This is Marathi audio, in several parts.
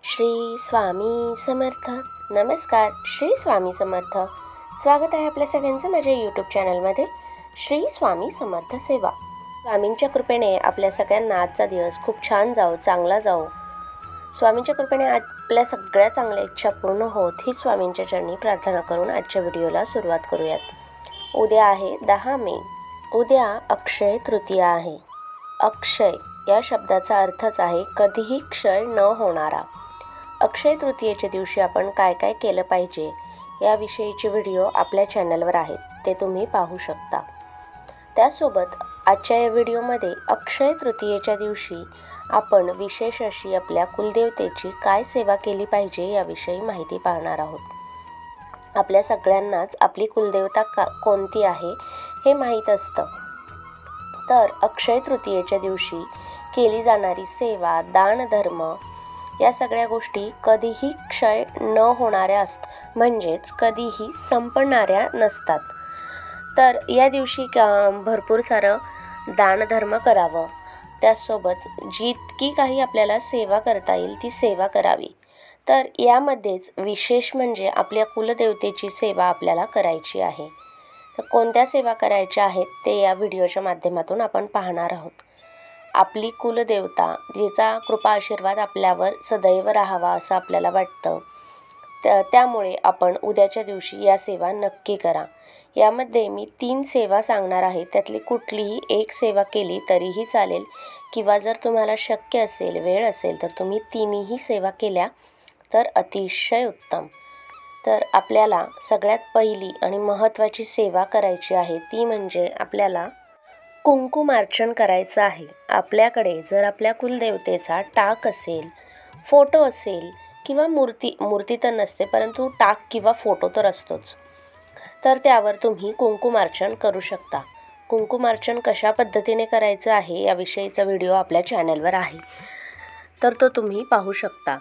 श्री स्वामी समर्थ. नमस्कार. श्री स्वामी समर्थ. स्वागत आहे आपल्या सगळ्यांचं माझ्या यूट्यूब चॅनलमध्ये श्री स्वामी समर्थ सेवा. स्वामींच्या कृपेने आपल्या सगळ्यांना आजचा दिवस खूप छान जाओ, चांगला जाओ. स्वामींच्या कृपेने आपल्या सगळ्या चांगल्या इच्छा पूर्ण होत ही स्वामींच्या चरणी प्रार्थना करून आजच्या व्हिडिओला सुरुवात करूयात. उद्या आहे 10 मे. उद्या अक्षय तृतीया आहे. अक्षय या शब्दाचा अर्थच आहे कधीही क्षय न होणारा. अक्षय तृतीयेच्या दिवशी आपण काय काय केलं पाहिजे याविषयीचे व्हिडिओ आपल्या चॅनलवर आहेत, ते तुम्ही पाहू शकता. त्यासोबत आजच्या या व्हिडिओमध्ये अक्षय तृतीयेच्या दिवशी आपण विशेष अशी आपल्या कुलदेवतेची काय सेवा केली पाहिजे याविषयी माहिती पाहणार आहोत. आपल्या सगळ्यांनाच आपली कुलदेवता कोणती आहे हे माहीत असतं. तर अक्षय तृतीयेच्या दिवशी केली जाणारी सेवा, दानधर्म या सगळ्या गोष्टी कधीही क्षय न होणाऱ्या असतात, म्हणजेच कधीही संपणाऱ्या नसतात. तर या दिवशी भरपूर सारं दानधर्म करावं. त्यासोबत जितकी काही आपल्याला सेवा करता येईल ती सेवा करावी. तर यामध्येच विशेष म्हणजे आपल्या कुलदेवतेची सेवा आपल्याला करायची आहे. तर कोणत्या सेवा करायच्या आहेत ते या व्हिडिओच्या माध्यमातून आपण पाहणार आहोत. आपली कुलदेवता जिचा कृपा आशीर्वाद आपल्यावर सदैव राहावा असं आपल्याला वाटतं, त्यामुळे आपण उद्याच्या दिवशी या सेवा नक्की करा. यामध्ये मी 3 सेवा सांगणार आहे. त्यातली कुठलीही एक सेवा केली तरीही चालेल, किंवा जर तुम्हाला शक्य असेल, वेळ असेल तर तुम्ही 3ही सेवा केल्या तर अतिशय उत्तम. तर आपल्याला सगळ्यात पहिली आणि महत्त्वाची सेवा करायची आहे ती म्हणजे आपल्याला कुंकुमार्चन करायचं आहे. आपल्याकडे जर आपल्या कुलदेवतेचा टाक असेल, फोटो असेल किंवा मूर्ती तर नसते, परंतु टाक किंवा फोटो तर असतोच, तर त्यावर तुम्ही कुंकुमार्चन करू शकता. कुंकुमार्चन कशा पद्धतीने करायचं आहे याविषयीचा व्हिडिओ आपल्या चॅनलवर आहे, तर तो तुम्ही पाहू शकता.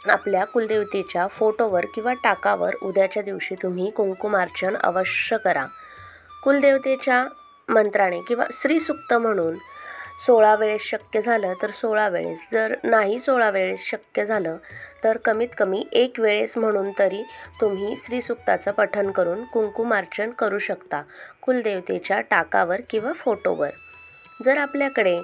आपल्या कुलदेवतेच्या फोटोवर किंवा टाकावर उद्याच्या दिवशी तुम्ही कुंकुमार्चन अवश्य करा. कुलदेवतेच्या मंत्राने किंवा श्रीसूक्त म्हणून 16 वेळेस शक्य झालं तर 16 वेळेस, जर नाही 16 वेळेस शक्य झालं तर कमीत कमी 1 वेळेस म्हणून तरी तुम्ही श्रीसूक्ताचं पठण करून कुंकुमार्चन करू शकता कुलदेवतेच्या टाकावर किंवा फोटोवर. जर आपल्याकडे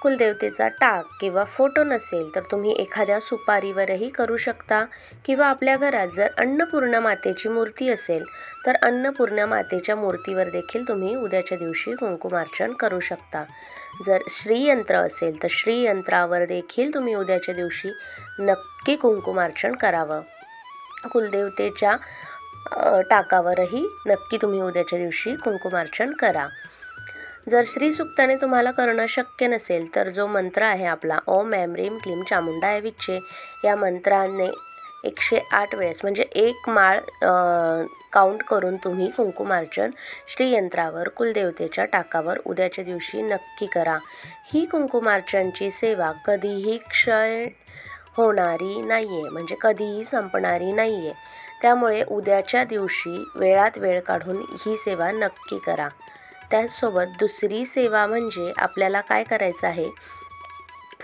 कुलदेवतेचा टाक किंवा फोटो नसेल तर तुम्ही एखाद्या सुपारीवरही करू शकता, किंवा आपल्या घरात जर अन्नपूर्णा मातेची मूर्ती असेल तर अन्नपूर्णा मातेच्या मूर्तीवर देखील तुम्ही उद्याच्या दिवशी कुंकुमार्चन करू शकता. जर श्रीयंत्र असेल तर श्रीयंत्रावर देखील तुम्ही उद्याच्या दिवशी नक्की कुंकुमार्चन करावं. कुलदेवतेच्या टाकावरही नक्की तुम्ही उद्याच्या दिवशी कुंकुमार्चन करा. जर श्रीसूक्ताने तुम्हाला करणं शक्य नसेल तर जो मंत्र आहे आपला ओम ऐं ह्रीं क्लीं चामुंडाय विच्चे, या मंत्राने 108 वेळेस म्हणजे 1 माळ काउंट करून तुम्ही कुंकुमार्चन श्रीयंत्रावर, कुलदेवतेच्या टाकावर उद्याच्या दिवशी नक्की करा. ही कुंकुमार्चनची सेवा कधीही क्षय होणारी नाही आहे, म्हणजे कधीही संपणारी नाही आहे. त्यामुळे उद्याच्या दिवशी वेळात वेळ काढून ही सेवा नक्की करा. त्याचसोबत दुसरी सेवा म्हणजे आपल्याला काय करायचं आहे,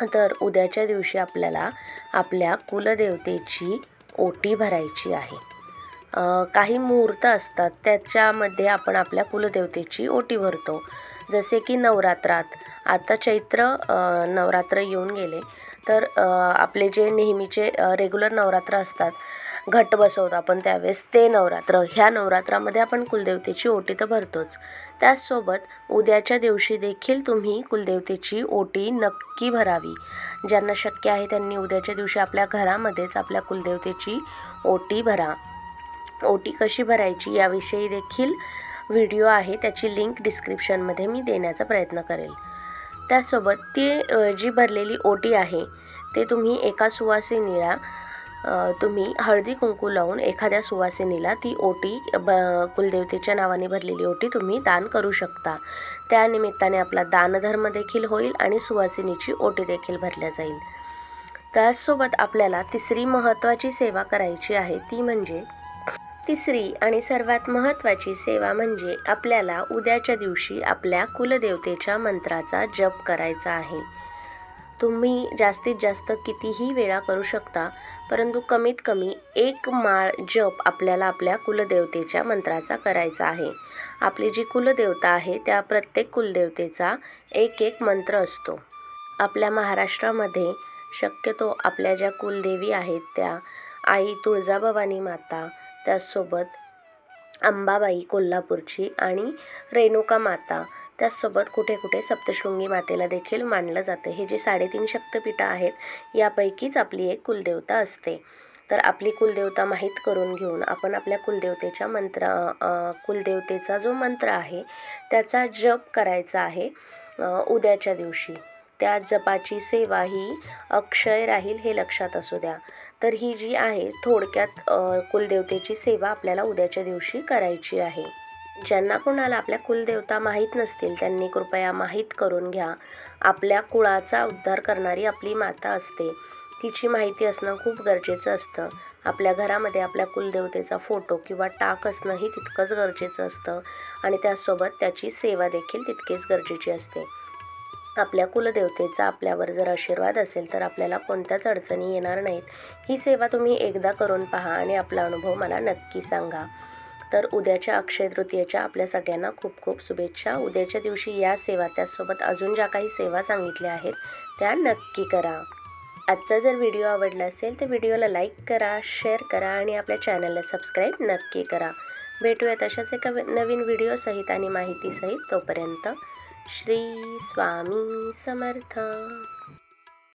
तर उद्याच्या दिवशी आपल्याला आपल्या कुलदेवतेची ओटी भरायची आहे. काही मुहूर्त असतात त्याच्यामध्ये आपण आपल्या कुलदेवतेची ओटी भरतो. जसे की नवरात्रात, आता चैत्र नवरात्र येऊन गेले तर आपले जे नेहमीचे रेग्युलर नवरात्र असतात, घट बसवतो आपण त्यावेळेस, ते नवरात्र, ह्या नवरात्रामध्ये आपण कुलदेवतेची ओटी तर भरतोच. त्याचसोबत उद्याच्या दिवशी देखील तुम्ही कुलदेवतेची ओटी नक्की भरावी. ज्यांना शक्य आहे त्यांनी उद्याच्या दिवशी आपल्या घरामध्येच आपल्या कुलदेवतेची ओटी भरा. ओटी कशी भरायची याविषयी देखील व्हिडिओ आहे, त्याची लिंक डिस्क्रिप्शनमध्ये मी देण्याचा प्रयत्न करेल. त्यासोबत ती जी भरलेली ओटी आहे ते तुम्ही एका सुवासिनीला तुम्ही हळदी कुंकू लावून एखाद्या सुवासिनीला ती ओटी कुलदेवतेच्या नावाने भरलेली ओटी तुम्ही दान करू शकता. त्यानिमित्ताने आपला दानधर्म देखील होईल आणि सुवासिनीची ओटी देखील भरल्या जाईल. त्याचसोबत आपल्याला तिसरी महत्त्वाची सेवा करायची आहे, ती म्हणजे तिसरी आणि सर्वात महत्त्वाची सेवा म्हणजे आपल्याला उद्याच्या दिवशी आपल्या कुलदेवतेच्या मंत्राचा जप करायचा आहे. तुम्ही जास्तीत जास्त कितीही वेळा करू शकता, परंतु कमीत कमी 1 माळ जप आपल्याला आपल्या कुलदेवतेच्या मंत्राचा करायचा आहे. आपली जी कुलदेवता आहे त्या प्रत्येक कुलदेवतेचा एक मंत्र असतो. आपल्या महाराष्ट्रामध्ये शक्यतो आपल्या ज्या कुलदेवी आहेत त्या आई तुळजाभवानी माता, त्याचसोबत अंबाबाई कोल्हापूरची आणि रेणुका माता, त्याचसोबत कुठे कुठे सप्तशृंगी मातेला देखील मानलं जातं. हे जे 3.5 शक्तिपीठं आहेत यापैकीच आपली एक कुलदेवता असते. तर आपली कुलदेवता माहीत करून घेऊन आपण आपल्या कुलदेवतेच्या कुलदेवतेचा जो मंत्र आहे त्याचा जप करायचा आहे उद्याच्या दिवशी. त्या जपाची सेवा ही अक्षय राहील हे लक्षात असू द्या. तर ही जी आहे थोडक्यात कुलदेवतेची सेवा आपल्याला उद्याच्या दिवशी करायची आहे. ज्यांना कोणाला आपल्या कुलदेवता माहीत नसतील त्यांनी कृपया माहीत करून घ्या. आपल्या कुळाचा उद्धार करणारी आपली माता असते, तिची माहिती असणं खूप गरजेचं असतं. आपल्या घरामध्ये आपल्या कुलदेवतेचा फोटो किंवा टाक असणंही तितकंच गरजेचं असतं आणि त्यासोबत त्याची सेवा देखील तितकीच गरजेची असते. आपल्या कुलदेवतेचा आपल्यावर जर आशीर्वाद असेल तर आपल्याला कोणत्याच अडचणी येणार नाहीत. ही सेवा तुम्ही एकदा करून पहा आणि आपला अनुभव मला नक्की सांगा. तर उद्याच्या अक्षय तृतीयेच्या आपल्या सगळ्यांना खूप खूप शुभेच्छा. उद्याच्या दिवशी या सेवा त्याचसोबत अजून ज्या काही सेवा सांगितल्या आहेत त्या नक्की करा. आजचा जर व्हिडिओ आवडला असेल तर व्हिडिओला लाईक करा, शेअर करा आणि आपल्या चॅनलला सबस्क्राईब नक्की करा. भेटूयात अशाच एका नवीन व्हिडिओसहित आणि माहितीसहित. तोपर्यंत श्री स्वामी समर्थ.